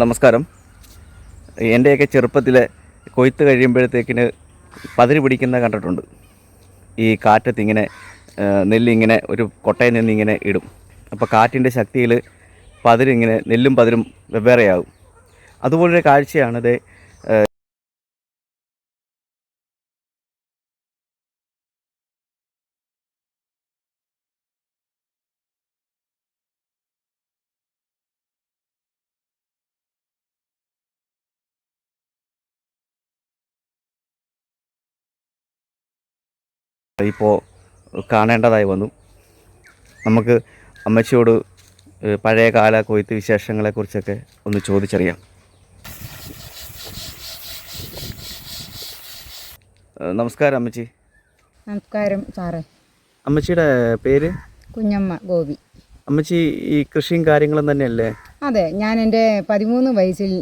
നമസ്കാരം. എൻ്റെയൊക്കെ ചെറുപ്പത്തിൽ കൊയ്ത്ത് കഴിയുമ്പോഴത്തേക്കിന് പതിര് പിടിക്കുന്ന കണ്ടിട്ടുണ്ട്. ഈ കാറ്റത്തിങ്ങനെ നെല്ലിങ്ങനെ ഒരു കൊട്ടയിൽ നിന്നിങ്ങനെ ഇടും. അപ്പോൾ കാറ്റിൻ്റെ ശക്തിയിൽ പതിരിങ്ങനെ നെല്ലും പതിരും വെവ്വേറെയാകും. അതുപോലൊരു കാഴ്ചയാണിത്. ഇപ്പോൾ കാണേണ്ടതായി വന്നു. നമുക്ക് അമ്മച്ചിയോട് പഴയകാല കൊയ്ത്ത് വിശേഷങ്ങളെക്കുറിച്ചൊക്കെ ഒന്ന് ചോദിച്ചറിയാം. നമസ്കാരം അമ്മച്ചി. നമസ്കാരം സാറേ. അമ്മച്ചിയുടെ പേര്? കുഞ്ഞമ്മ ഗോപി. അമ്മച്ചി ഈ കൃഷിയും കാര്യങ്ങളും തന്നെയല്ലേ? അതെ, ഞാൻ എൻ്റെ 13 വയസ്സിൽ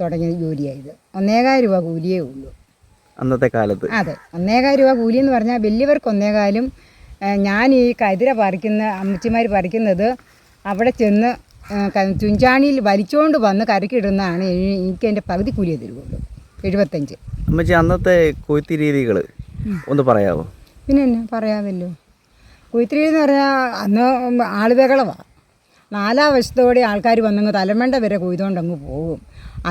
തുടങ്ങിയ ജോലിയായത്. 1,400 രൂപ കൂലിയേ ഉള്ളൂ അന്നത്തെ കാലത്ത്. അതെ, 1,400 രൂപ കൂലി എന്ന് പറഞ്ഞാൽ വലിയവർക്ക് 1,400. ഞാൻ ഈ കതിര പറിക്കുന്ന അമ്മച്ചിമാർ പറിക്കുന്നത് അവിടെ ചെന്ന് ചുഞ്ചാണിയിൽ വലിച്ചുകൊണ്ട് വന്ന് കരക്കിടുന്നതാണ് എനിക്ക് എൻ്റെ പകുതി കൂലിയേ തരുള്ളൂ, 75. അമ്മച്ചി അന്നത്തെ കൊയ്ത്ത് രീതികൾ ഒന്ന് പറയാമോ? പിന്നെ എന്നാ പറയാമല്ലോ. കൊയ്ത്ത് രീതി എന്ന് പറഞ്ഞാൽ അന്ന് ആളുബഹളമാണ്. 4 വശത്തോടെ ആൾക്കാർ വന്നങ്ങ് തലമണ്ട വരെ കൊയ്തുകൊണ്ടങ്ങ് പോകും.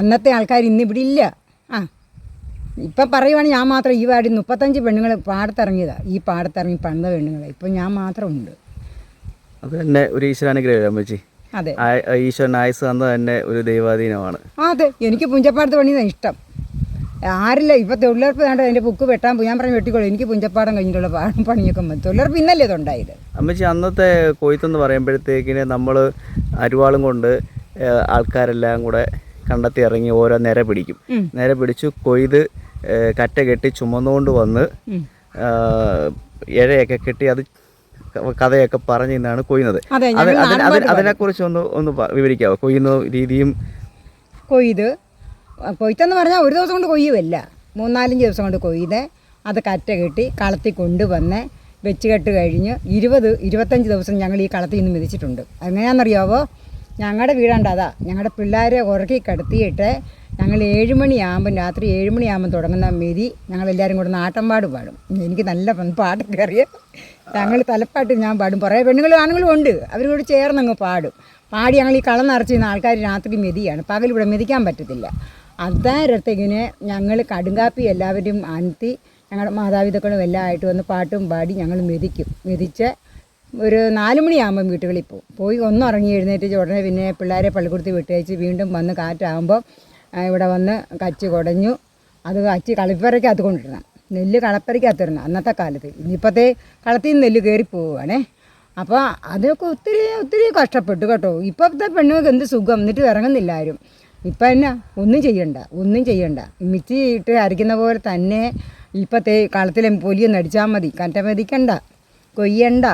അന്നത്തെ ആൾക്കാർ ഇന്നിവിടെ ഇല്ല. ഇപ്പം പറയുവാണെങ്കിൽ ഞാൻ മാത്രം ഈ വാർഡിൽ 35 പെണ്ണുങ്ങൾ പാടത്തിറങ്ങിയതാണ്. ഈ പാടത്തിറങ്ങി പണിത പെണ്ണുങ്ങളെ ഇപ്പം ഞാൻ മാത്രമുണ്ട്. അത് തന്നെ ഒരു ഈശ്വരാനുഗ്രഹം അമ്മച്ചി. അതെ, ഈശ്വരൻ ആയുസ് തന്നത് തന്നെ ഒരു ദൈവാധീനമാണ്. അതെ, എനിക്ക് പുഞ്ചപ്പാടത്ത് പണിയാണ് ഇഷ്ടം. ആരില്ല ഇപ്പം തൊഴിലുറപ്പ് വേണ്ട എൻ്റെ ബുക്ക് വെട്ടാൻ പോയി. ഞാൻ പറഞ്ഞു വെട്ടിക്കോളൂ, എനിക്ക് പുഞ്ചപ്പാടം കഴിഞ്ഞിട്ടുള്ള പണിയൊക്കെ മതി. തൊഴിലുറപ്പ് ഇന്നല്ലേ ഇതുണ്ടായത്. അമ്മച്ചി അന്നത്തെ കൊയ്ത്തെന്ന് പറയുമ്പോഴത്തേക്കിന് നമ്മൾ അരുവാളും കൊണ്ട് ആൾക്കാരെല്ലാം കൂടെ കണ്ടെത്തി ഇറങ്ങി ഓരോ നിര പിടിക്കും. നിര പിടിച്ച് കൊയ്ത് കറ്റ കെട്ടി ചുമന്നുകൊണ്ട് വന്ന് ഇഴയൊക്കെ കെട്ടി അത് കഥയൊക്കെ പറഞ്ഞ് നിന്നാണ് കൊയ്യുന്നത്. അതിനെക്കുറിച്ച് ഒന്ന് വിവരിക്കാമോ? കൊയ്യുന്ന രീതിയും. കൊയ്ത്തെന്ന് പറഞ്ഞാൽ ഒരു ദിവസം കൊണ്ട് കൊയ്യുമല്ല, 3-4 ദിവസം കൊണ്ട് കൊയ്ത് അത് കറ്റ കെട്ടി കളത്തിൽ കൊണ്ടുവന്ന് വെച്ച് കെട്ട് കഴിഞ്ഞ് 20-25 ദിവസം ഞങ്ങൾ ഈ കളത്തിൽ നിന്ന് മെതിച്ചിട്ടുണ്ട്. എങ്ങനെയാണെന്നറിയാവോ? ഞങ്ങളുടെ വീടാണ്ട് അതാ. ഞങ്ങളുടെ പിള്ളേരെ ഉറക്കി കിടത്തിയിട്ട് ഞങ്ങൾ 7 മണിയാകുമ്പം, രാത്രി 7 മണിയാകുമ്പം തുടങ്ങുന്ന മെതി ഞങ്ങളെല്ലാവരും കൂടെ നാട്ടൻപാട് പാടും. എനിക്ക് നല്ല പാട്ടൊക്കെ അറിയാം. ഞങ്ങൾ തലപ്പാട്ട് ഞാൻ പാടും. കുറേ പെണ്ണുങ്ങളും ആണുങ്ങളും ഉണ്ട്, അവരോട് ചേർന്നങ്ങ് പാടും. പാടി ഞങ്ങൾ ഈ കളം നിറച്ച് ചെയ്യുന്ന ആൾക്കാർ രാത്രി മെതിയാണ്, പകൽ ഇവിടെ മെതിക്കാൻ പറ്റത്തില്ല. അന്നേരത്തേക്കിന് ഞങ്ങൾ കടുങ്കാപ്പി എല്ലാവരും അനത്തി ഞങ്ങളുടെ മാതാപിതാക്കളും എല്ലാം ആയിട്ട് വന്ന് പാട്ടും പാടി ഞങ്ങൾ മെതിക്കും. മെതിച്ച് ഒരു 4 മണിയാകുമ്പം വീട്ടുകളിൽ പോയി ഒന്നുറങ്ങി എഴുന്നേറ്റ് ഉടനെ പിന്നെ പിള്ളേരെ പള്ളിക്കൂടത്തിൽ വിട്ടയച്ച് വീണ്ടും വന്ന് കാറ്റാകുമ്പോൾ ഇവിടെ വന്ന് കച്ച് കുടഞ്ഞു അത് കച്ച് കളിപ്പറയ്ക്കകത്ത് കൊണ്ടിരുന്ന നെല്ല് കളപ്പരയ്ക്കകത്തിരുന്ന അന്നത്തെ കാലത്ത്. ഇനിയിപ്പോഴത്തെ കളത്തിൽ നിന്ന് നെല്ല് കയറി പോവുകയാണേ. അപ്പോൾ അതൊക്കെ ഒത്തിരി കഷ്ടപ്പെട്ടു കേട്ടോ. ഇപ്പോഴത്തെ പെണ്ണുങ്ങൾക്ക് എന്ത് സുഖം, എന്നിട്ട് ഇറങ്ങുന്നില്ല ആരും. ഇപ്പം എന്നാ ഒന്നും ചെയ്യണ്ട മിച്ചി ഇട്ട് അരയ്ക്കുന്ന പോലെ തന്നെ ഇപ്പോഴത്തെ കളത്തിലെ പൊലിയൊന്നും അടിച്ചാൽ മതി. കറ്റ മെതിക്കണ്ട, കൊയ്യണ്ട,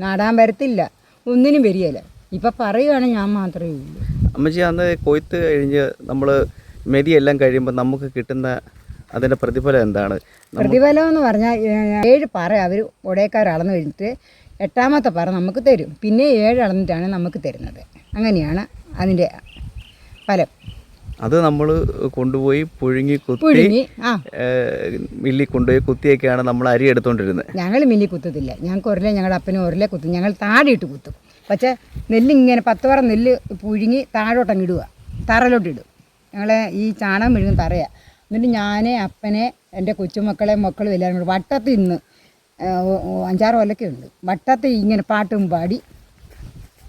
നാടാൻ വരത്തില്ല, ഒന്നിനും വരികയില്ല. ഇപ്പം പറയുകയാണെങ്കിൽ ഞാൻ മാത്രമേ ഉള്ളൂ. അമ്മച്ചി അന്ന് കൊയ്ത്ത് കഴിഞ്ഞ് നമ്മൾ മെതിയെല്ലാം കഴിയുമ്പോൾ നമുക്ക് കിട്ടുന്ന അതിൻ്റെ പ്രതിഫലം എന്താണ്? പ്രതിഫലം എന്ന് പറഞ്ഞാൽ 7 പറ അവർ ഒടേക്കാർ അളന്ന് കഴിഞ്ഞിട്ട് 8ാമത്തെ പറ നമുക്ക് തരും. പിന്നെ 7 അളന്നിട്ടാണ് നമുക്ക് തരുന്നത്. അങ്ങനെയാണ് അതിൻ്റെ ഫലം. അത് നമ്മൾ കൊണ്ടുപോയി പുഴുങ്ങി മില്ലി കൊണ്ടുപോയി കുത്തിയൊക്കെയാണ് നമ്മൾ അരി എടുത്തുകൊണ്ടിരുന്നത്. ഞങ്ങൾ മില്ലി കുത്തത്തില്ല. ഞങ്ങൾക്ക് ഞങ്ങളുടെ അപ്പനും ഒരലെ കുത്തും. ഞങ്ങൾ താടിയിട്ട് കുത്തും. പക്ഷേ നെല്ലിങ്ങനെ 10 പറ നെല്ല് പുഴുങ്ങി താഴോട്ടങ്ങ് ഇടുക, തറയിലോട്ടിടും. ഞങ്ങളെ ഈ ചാണകം മെഴുകും തറയാണ്. എന്നിട്ട് ഞാൻ അപ്പനെ എൻ്റെ കൊച്ചുമക്കളും എല്ലാവരും കൂടെ വട്ടത്തിൽ നിന്ന് 5-6 കൊല്ലൊക്കെ ഉണ്ട്. വട്ടത്തിൽ ഇങ്ങനെ പാട്ടും പാടി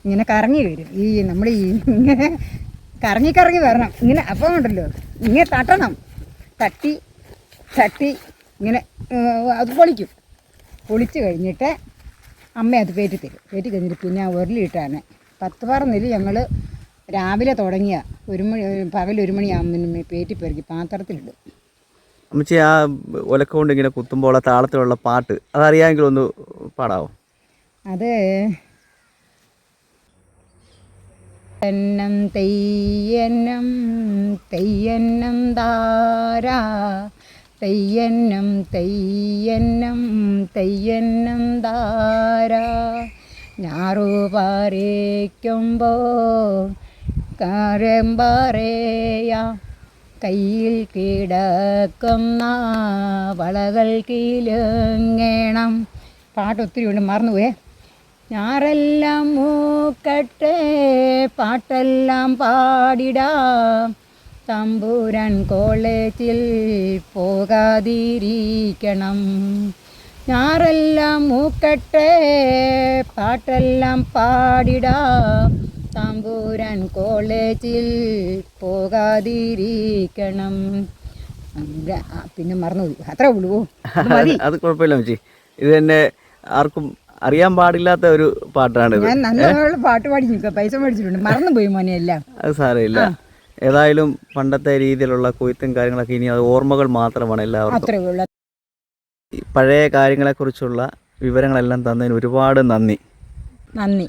ഇങ്ങനെ കറങ്ങി വരും. ഈ നമ്മൾ ഇങ്ങനെ കറങ്ങി വരണം ഇങ്ങനെ. അപ്പം ഉണ്ടല്ലോ ഇങ്ങനെ തട്ടണം, തട്ടി ഇങ്ങനെ അത് പൊളിച്ച് കഴിഞ്ഞിട്ട് അമ്മ അത് പേറ്റി തരും. പേറ്റി കഴിഞ്ഞിട്ട് പിന്നെ ഉരുളിയിട്ടാണ് 10 പറ നെല്ല് ഞങ്ങൾ രാവിലെ തുടങ്ങിയ പകൽ 1 മണിയാകുമ്പോൾ പേറ്റി പെറുക്കി പാത്രത്തിലിടും. അമ്മച്ചി ആ ഒലക്ക കൊണ്ട് ഇങ്ങനെ കുത്തുമ്പോൾ ആ താളത്തിലുള്ള പാട്ട് അതറിയാമെങ്കിൽ ഒന്ന് പാടാവോ? അത് തെയ്യന്നം തെയ്യന്നം തെയ്യന്നം താരാ തെയ്യന്നം തെയ്യന്നം തെയ്യന്നം താരാ ഞാറു പാരയ്ക്കുമ്പോൾ കാരമ്പറയാ കയ്യിൽ കിടക്കുന്ന വളകൾ കിലുങ്ങണം. പാട്ട് ഒത്തിരി ഉണ്ട്, മറന്നുപോയേ. ഞാറെല്ലാം മൂക്കട്ടെ പാട്ടെല്ലാം പാടിടാം, തമ്പുരാൻ കോളേജിൽ പോകാതിരിക്കണം. ഞാറെല്ലാം മൂക്കട്ടെ പാട്ടെല്ലാം പാടിടാം, തമ്പുരാൻ കോളേജിൽ പോകാതിരിക്കണം. പിന്നെ മറന്നുപോയി, അത്ര ഉള്ളൂ. അത് കുഴപ്പമില്ല മച്ചി, ഇത് തന്നെ ആർക്കും അറിയാൻ പാടില്ലാത്ത ഒരു പാട്ടാണ്. ഞാൻ നല്ല പാട്ട് പാടി നിൽക്കുക, പൈസ മേടിച്ചിട്ടുണ്ട്, മറന്നുപോയി മോനെ എല്ലാം. അത് സാരമില്ല. ഏതായാലും പണ്ടത്തെ രീതിയിലുള്ള കൊയ്ത്തും കാര്യങ്ങളൊക്കെ ഇനി അത് ഓർമ്മകൾ മാത്രമാണ് എല്ലാവർക്കും. അത്രേ ഉള്ളൂ. പഴയ കാര്യങ്ങളെക്കുറിച്ചുള്ള വിവരങ്ങളെല്ലാം തന്നതിന് ഒരുപാട് നന്ദി. നന്ദി.